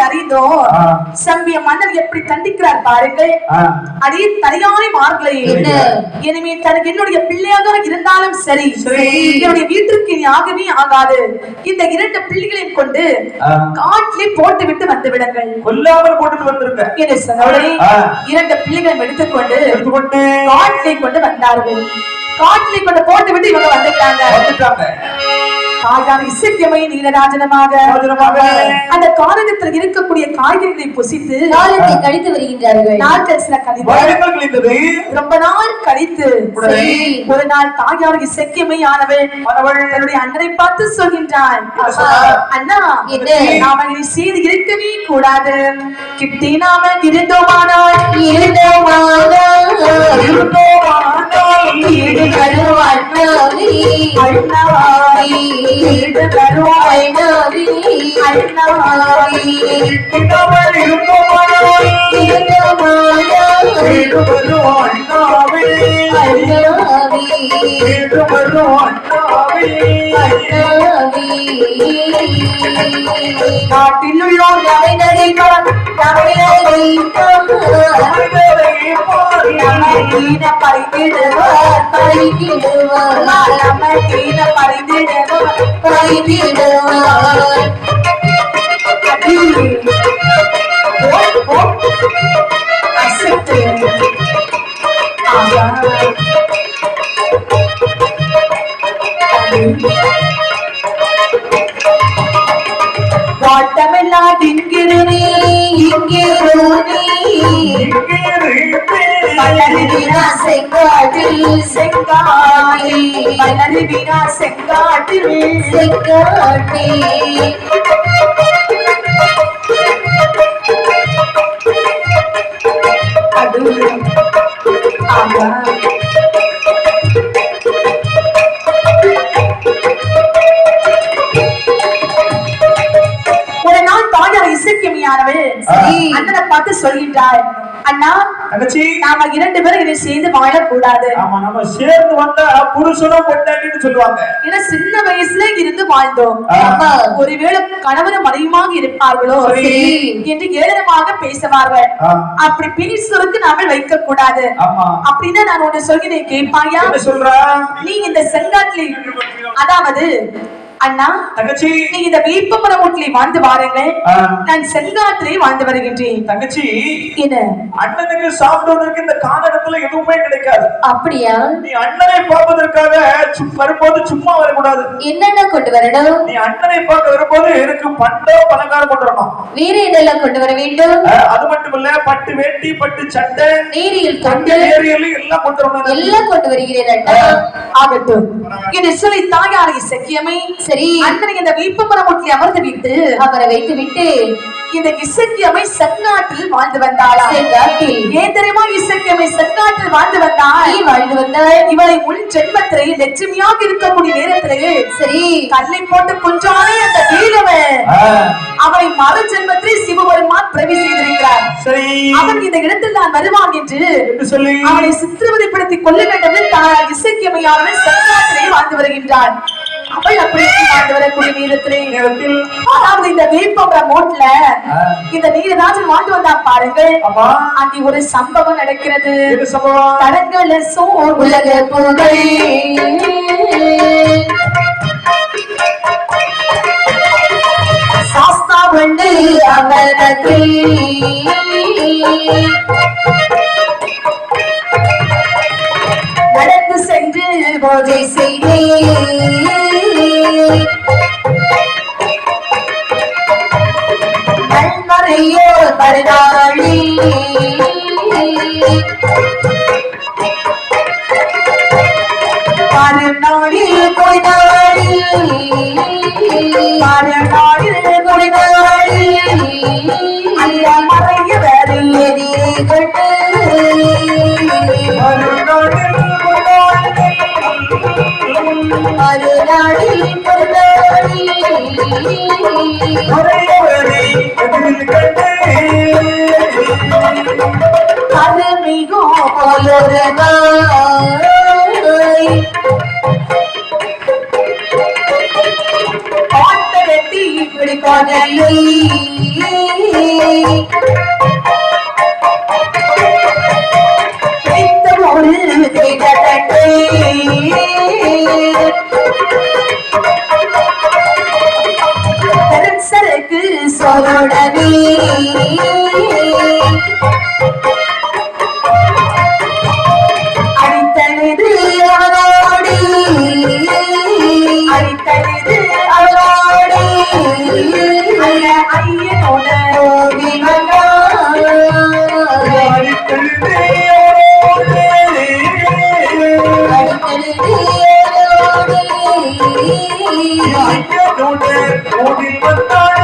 அறிந்தோம். சம்பிய மன்னர் எப்படி தண்டிக்கிறார் பாருங்கள். அதே தனியானை மார்களை எனவே தனக்கு என்னுடைய பிள்ளையாக இருந்தாலும் சரி, என்னுடைய வீட்டிற்கு ஆகவே ஆகாது. இந்த 2 பிள்ளைகளையும் கொண்டு காட்டிலே போட்டு விட்டு வந்து விடுங்கள். கொல்லாமல் போட்டு வந்திருக்க. 2 பிள்ளைகளை எடுத்துக்கொண்டு காட்டிலே கொண்டு வந்தார்கள். காட்டிலே கொண்டு போட்டு விட்டு இவங்க வந்துட்டாங்க. தாயார் இசைக்கியமை நீலராஜனமாக அந்த காரணத்தில் இருக்கக்கூடிய காய்கறிகளை புசித்து காலத்தை கழித்து வருகின்றார்கள். நாட்கள் சில கழிந்தது. ரொம்ப நாள் கழித்து ஒரு நாள் தாயார் இசைக்கியமை ஆனவள் தன்னுடைய அண்ணனை பார்த்து சொல்கின்றாள், அண்ணா நாம இனி செய்து இருக்கவே கூடாது. கிட்டி நாம இருந்தோமானால் நாட்டிலுள்ளோர் வாட்டமெல்லாம் இங்கிருநீ பலரிவினா செங்காட்டில் பலரிவினா செங்காட்டில் அது ஒரு நாள் தாயார் இசைக்கியமையானவள் அண்ணனை பார்த்து சொல்கின்றாள், அண்ணா நாம 2 பேரும் இதை செய்து வாழக்கூடாது. நம்ம சேர்ந்து வந்தா புருஷனும் பொண்டாட்டின்னு சொல்லுவாங்க. ஏன்னா சின்ன வயசுல இருந்து வாழ்ந்தோம். ஒருவேளை கணவனும் மனைவியுமாக இருப்பார்களோ என்று ஏளனமாக பேசுவார்கள். அப்படி பேசுவதற்கு நாம வைக்க கூடாது. அப்படின்னா நான் ஒண்ணு சொல்கிறேன், கேட்பாயா? நீ இந்த செங்காட்டில் அதாவது அண்ணா தங்கச்சி நீ இந்த வேப்பமரம் வீட்டிலே வாழ்ந்து வாருங்கள், நான் செங்காட்டிலே வாழ்ந்து வருகின்றேன். தங்கச்சி என்ன அண்ணனுக்கு சாப்பிடுவதற்கு இந்த கானகத்துல எதுவுமே கிடைக்காது. அப்படியா? நீ அண்ணனை பார்ப்பதற்காக வரும்போது சும்மா வரக்கூடாது. என்னென்ன கொண்டு வரணும்? நீ அண்ணனை பார்க்க வரும்போது எனக்கு பண்டோ பலகாரம் கொண்டு வரணும். வேற என்னெல்லாம் கொண்டு வர வேண்டும்? அது மட்டும் இல்ல, பட்டு வேட்டி, பட்டு சட்டை, நேரியல் கொண்டு எல்லாம் கொண்டு வரணும். எல்லாம் கொண்டு வருகிறேன். ஆகட்டும் என்று சொல்லி தாயார் இசைக்கியமை சரி அண்ணனை இந்த வேப்பமரம் வீட்டிலே அமர்ந்து விட்டு அவரை வைத்து விட்டு இந்த இசைக்கியமை செங்காட்டில் வாழ்ந்து வந்தாளா? செங்காட்டில் ஏன் தெரியுமா இசைக்கியமை செங்காட்டில் வாழ்ந்து வந்தாள்? வாழ்ந்து வந்தாள். இவளை முன் ஜென்மத்திலே லட்சுமியாக இருக்கக்கூடிய நேரத்திலே சரி கல்லை போட்டு கொஞ்சாலே அந்த வீரவன் அவரை மறு ஜென்மத்திலே சிவபெருமான் பிரவி செய்திருக்கிறார். அவன் இந்த இடத்தில் நான் வருவான் என்று சொல்லி அவனை சித்திரவதைப்படுத்தி கொள்ள வேண்டும் என்று தாயார் இசைக்கியமையானவள் செங்காட்டிலே வாழ்ந்து வருகின்றாள். அவள் அப்படி வாழ்ந்து வரக்கூடிய நேரத்தில் அதாவது இந்த வேப்பமரம் மோட்ல இந்த நீலராஜன் வாழ்ந்து வந்தா பாருங்கள். அங்கே ஒரு சம்பவம் நடக்கிறது. தடங்கள சோர் உலக புகழ் சாஸ்தா வண்டு அமரத்தில் நடந்து சென்று போதை செய்தேன் நன்மறையோ பரதாளி பரநாளில் கொய்தாளி பரநாளில் கொய்தாளி அந்த மறைய வேறு எதிரே கட்டு பாட்ட வெட்டி இப்படி கொடையை உடனே அடித்தனது அவளோடு அடித்தனது அவளோடு அல்ல ஐயனோட ஓடி வந்தார் அடித்தழுது ஓடி வந்தாள்.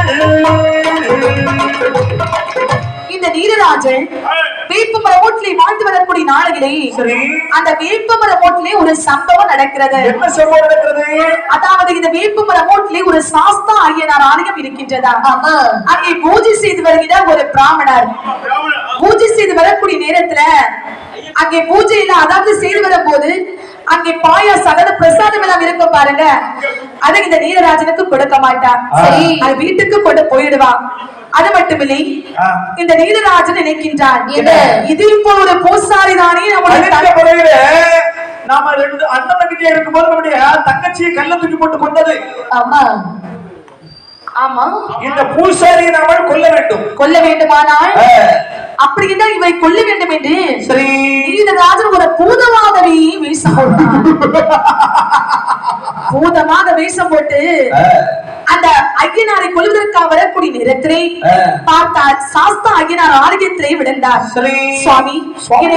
இந்த நீலராஜன் வேப்பமர ஓட்டிலே வாழ்ந்து வரக்கூடிய நாளையிலே சரி. அந்த வேப்பமர ஓட்டிலே ஒரு சம்பவம் நடக்கிறது. என்ன சம்பவம் நடக்கிறது? அதாவது இந்த வேப்பமர ஓட்டிலே ஒரு சாஸ்தா ஐயனார் ஆலயம் இருக்கின்றதா. ஆமா அங்கே பூஜை செய்து வருகிற ஒரு பிராமணர் பூஜை செய்து வரக்கூடிய நேரத்துல அங்கே பூஜையில அதாவது செய்து வரும்போது அங்கே பாயா சகல பிரசாதம் எல்லாம் இருக்க பாருங்க, அதை இந்த நீலராஜனுக்கு கொடுக்க மாட்டான். சரி, அது வீட்டுக்கு கொண்டு போயிடுவான். அது மட்டுமில்லை, இந்த நீலராஜன் நினைக்கின்றான் இது இப்போ ஒரு பூசாரி தானே நம்மளுடைய முறையில நாம ரெண்டு அண்ணன் கிட்டே இருக்கும்போது நம்முடைய தங்கச்சியை கல்ல தூக்கி போட்டு கொண்டது. ஆமா ஆமா, இந்த பூசாரியை நாம கொல்ல வேண்டும். கொல்ல வேண்டுமானால் அப்படின்னா இவை கொல்ல வேண்டும் என்று சரி நீலராஜன் ஒரு பூதமாகவே வேஷம் போட்டான். பூதமாக வேஷம் போட்டு அந்த ஐயனாரை கொல்வதற்காக வரக்கூடிய நேரத்திலே பார்த்தால் சாஸ்தா ஐயனார் ஆலயத்திலே விழுந்தார். சரி சுவாமி, சுவாமி